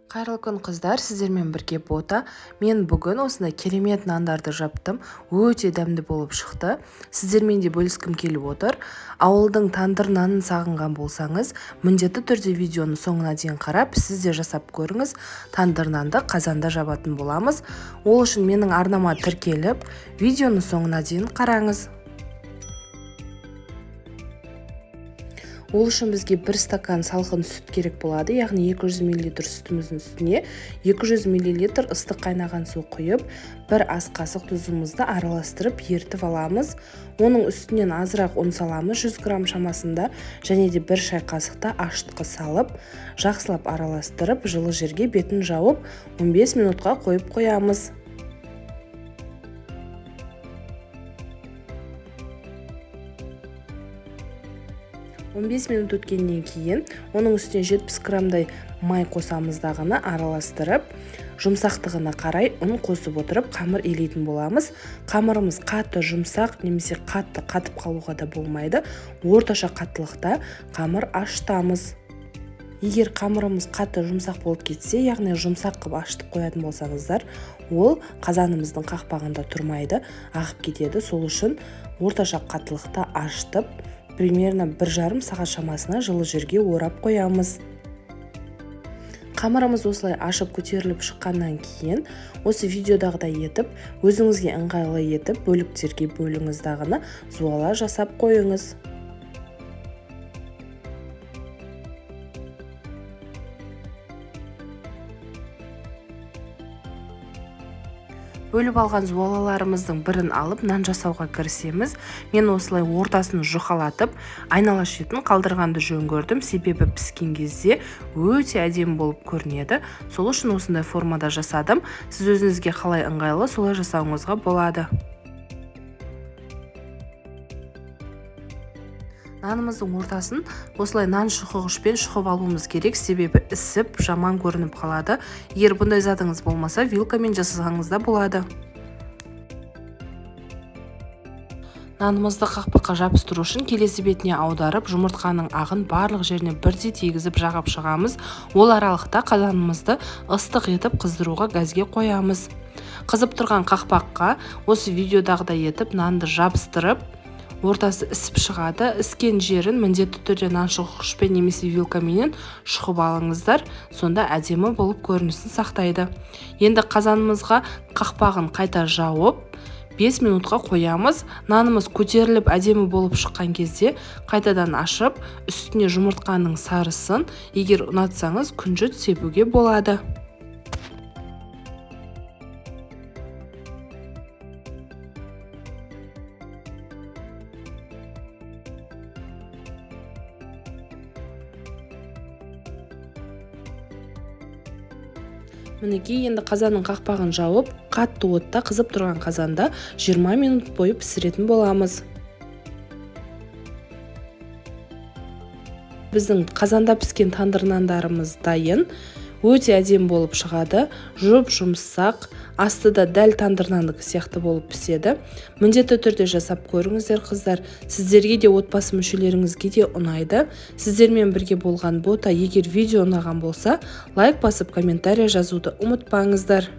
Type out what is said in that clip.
Қайырлы күн қыздар, сіздермен бірге бота. Мен бүгін осындай керемет нандарды жаптым. Өте дәмді болып шықты. Сіздермен де бөліскім келіп отыр. Ауылдың тандыр нанын сағынған болсаңыз, міндетті түрде видеоны соңына дейін қарап, сіз де жасап көріңіз. Тандыр нанды қазанда жабатын боламыз. Ол үшін менің арнама тіркеліп, видеоны соңына дейін қараңыз. Ол үшін бізге 1 стакан салқын сүт керек болады, яғни 200 мл сүтіміздің үстіне 200 мл ыстық қайнаған су құйып, 1 ас қасық тұзымызды араластырып ертіп аламыз. Оның үстінен азырақ ұн саламыз 100 грамм шамасында, және де 1 шай қасықта ашытқы салып, жақсылап араластырып, жылы жерге бетін жауып 15 минутқа қойып қоямыз. Он 15 минут өткеннен кейін оның үстіне 70 граммдай май қосамыз дағыны араластырып, жұмсақтығына қарай ұн қосып отырып қамыр илейтін боламыз. Қамырымыз қатты жұмсақ немесе қатты қатып қалуға да болмайды. Орташа қаттылықта қамыр ашытамыз. Егер қамырымыз қатты жұмсақ болып кетсе, яғни жұмсақ қып ашытып қоятын болсаңыздар, ол қазанымыздың қақпағында тұрмайды, ағып кетеді. Сол үшін орташа қаттылықта ашытып, примерно 1,5 сағат шамасына жылы жерге орап қоямыз. Қамырымыз осылай ашып көтеріліп шыққаннан кейін, осы видеодағыдай етіп, өзіңізге ыңғайлы етіп, бөліктерге бөліңіз дағыны зуала жасап қойыңыз. Бөліп алған зуалаларымыздың бірін алып, нан жасауға кірісеміз. Мен осылай ортасын жұқалатып, айнала шетін қалдырғанды жөн көрдім, себебі піскен кезде өте әдемі болып көрінеді. Сол үшін осындай формада жасадым. Сіз өзіңізге қалай ыңғайлы, солай жасауыңызға болады. Нанымыздың ортасын осылай нан шұқығышпен шұқып алуымыз керек, себебі ісіп, жаман көрініп қалады. Егер бұндай затыңыз болмаса, вилкамен жасасаңыз да болады. Нанымызды қақпаққа жабыстыру үшін келесі бетіне аударып, жұмыртқаның ағын барлық жеріне бірдей тигізіп жағып шығамыз. Ол аралықта қазанымызды ыстық етіп қыздыруға газге қоямыз. Қызып тұрған қақпаққа осы видеодағыдай етіп нанды жабыстырып, ортасы ісіп шығады. Іскен жерін міндетті түрде нан шұқығышпен немесе вилкамен шұқып алыңыздар, сонда әдемі болып көрінісін сақтайды. Енді қазанымызға қақпағын қайта жауып, 5 минутқа қоямыз. Нанымыз көтеріліп әдемі болып шыққан кезде қайтадан ашып, үстіне жұмыртқаның сарысын, егер ұнатсаңыз, күнжіт себуге болады. Мінекей, енді қазанның қақпағын жауып, қатты отта қызып тұрған қазанда 20 минут бойы пісіретін боламыз. Біздің қазанда піскен тандыр нандарымыз дайын. Өте әдемі болып шығады, жұмсақ, асты да дәл тандыр нандық сияқты болып піседі. Міндетті түрде жасап көріңіздер қыздар. Сіздерге де отбасы мүшелеріңізге де ұнайды. Сіздермен бірге болған бота. Егер видео ұнаған болса, лайк басып комментарий жазуды ұмытпаңыздар.